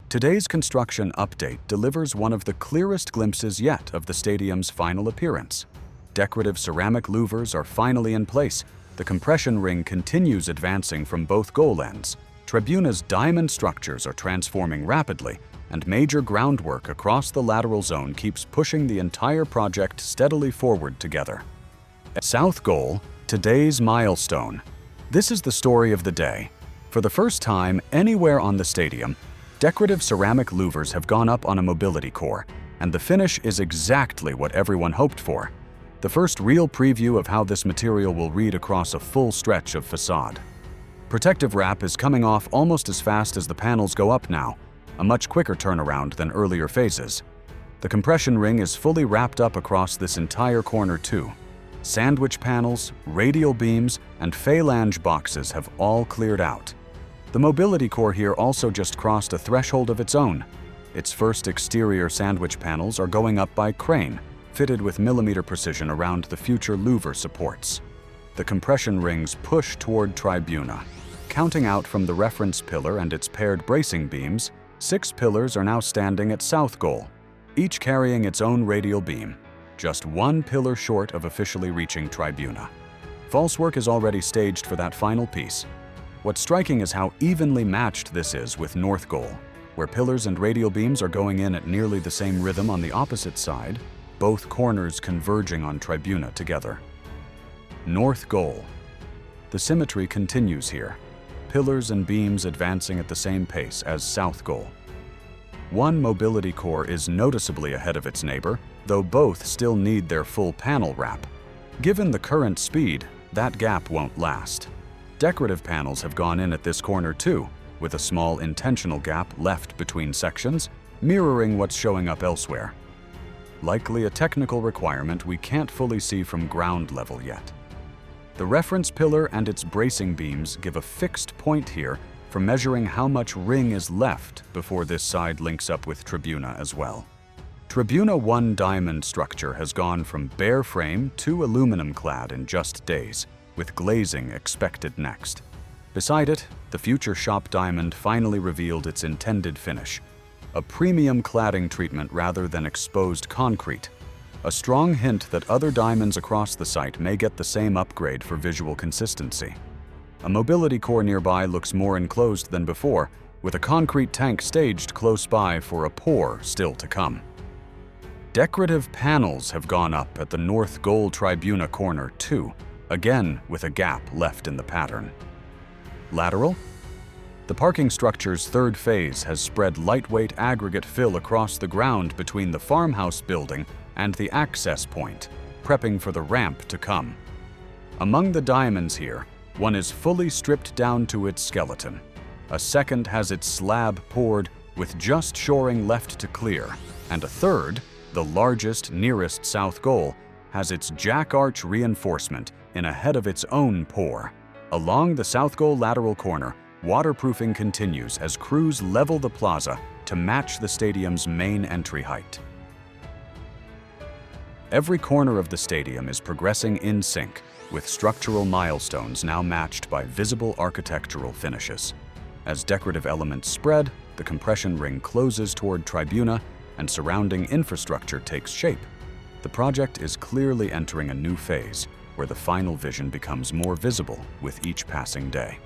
Today's construction update delivers one of the clearest glimpses yet of the stadium's final appearance. Decorative ceramic louvers are finally in place. The compression ring continues advancing from both goal ends. Tribuna's diamond structures are transforming rapidly, and major groundwork across the lateral zone keeps pushing the entire project steadily forward together. At South Goal, today's milestone. This is the story of the day. For the first time anywhere on the stadium, decorative ceramic louvers have gone up on a mobility core, and the finish is exactly what everyone hoped for. The first real preview of how this material will read across a full stretch of facade. Protective wrap is coming off almost as fast as the panels go up now, a much quicker turnaround than earlier phases. The compression ring is fully wrapped up across this entire corner too. Sandwich panels, radial beams, and phalange boxes have all cleared out. The mobility core here also just crossed a threshold of its own. Its first exterior sandwich panels are going up by crane, fitted with millimeter precision around the future louver supports. The compression rings push toward Tribuna. Counting out from the reference pillar and its paired bracing beams, 6 pillars are now standing at South Goal, each carrying its own radial beam, just 1 pillar short of officially reaching Tribuna. False work is already staged for that final piece. What's striking is how evenly matched this is with North Goal, where pillars and radial beams are going in at nearly the same rhythm on the opposite side, both corners converging on Tribuna together. North Goal. The symmetry continues here, pillars and beams advancing at the same pace as South Goal. One mobility core is noticeably ahead of its neighbor, though both still need their full panel wrap. Given the current speed, that gap won't last. Decorative panels have gone in at this corner too, with a small intentional gap left between sections, mirroring what's showing up elsewhere. Likely a technical requirement we can't fully see from ground level yet. The reference pillar and its bracing beams give a fixed point here for measuring how much ring is left before this side links up with Tribuna as well. Tribuna 1 diamond structure has gone from bare frame to aluminum clad in just days, with glazing expected next. Beside it, the future shop diamond finally revealed its intended finish, a premium cladding treatment rather than exposed concrete, a strong hint that other diamonds across the site may get the same upgrade for visual consistency. A mobility core nearby looks more enclosed than before, with a concrete tank staged close by for a pour still to come. Decorative panels have gone up at the North Goal Tribuna corner too, again with a gap left in the pattern. Lateral? The parking structure's third phase has spread lightweight aggregate fill across the ground between the farmhouse building and the access point, prepping for the ramp to come. Among the diamonds here, one is fully stripped down to its skeleton. A second has its slab poured with just shoring left to clear, and a third, the largest nearest South Goal, has its jack arch reinforcement in ahead of its own pour. Along the South Goal lateral corner, waterproofing continues as crews level the plaza to match the stadium's main entry height. Every corner of the stadium is progressing in sync, with structural milestones now matched by visible architectural finishes. As decorative elements spread, the compression ring closes toward Tribuna and surrounding infrastructure takes shape. The project is clearly entering a new phase, where the final vision becomes more visible with each passing day.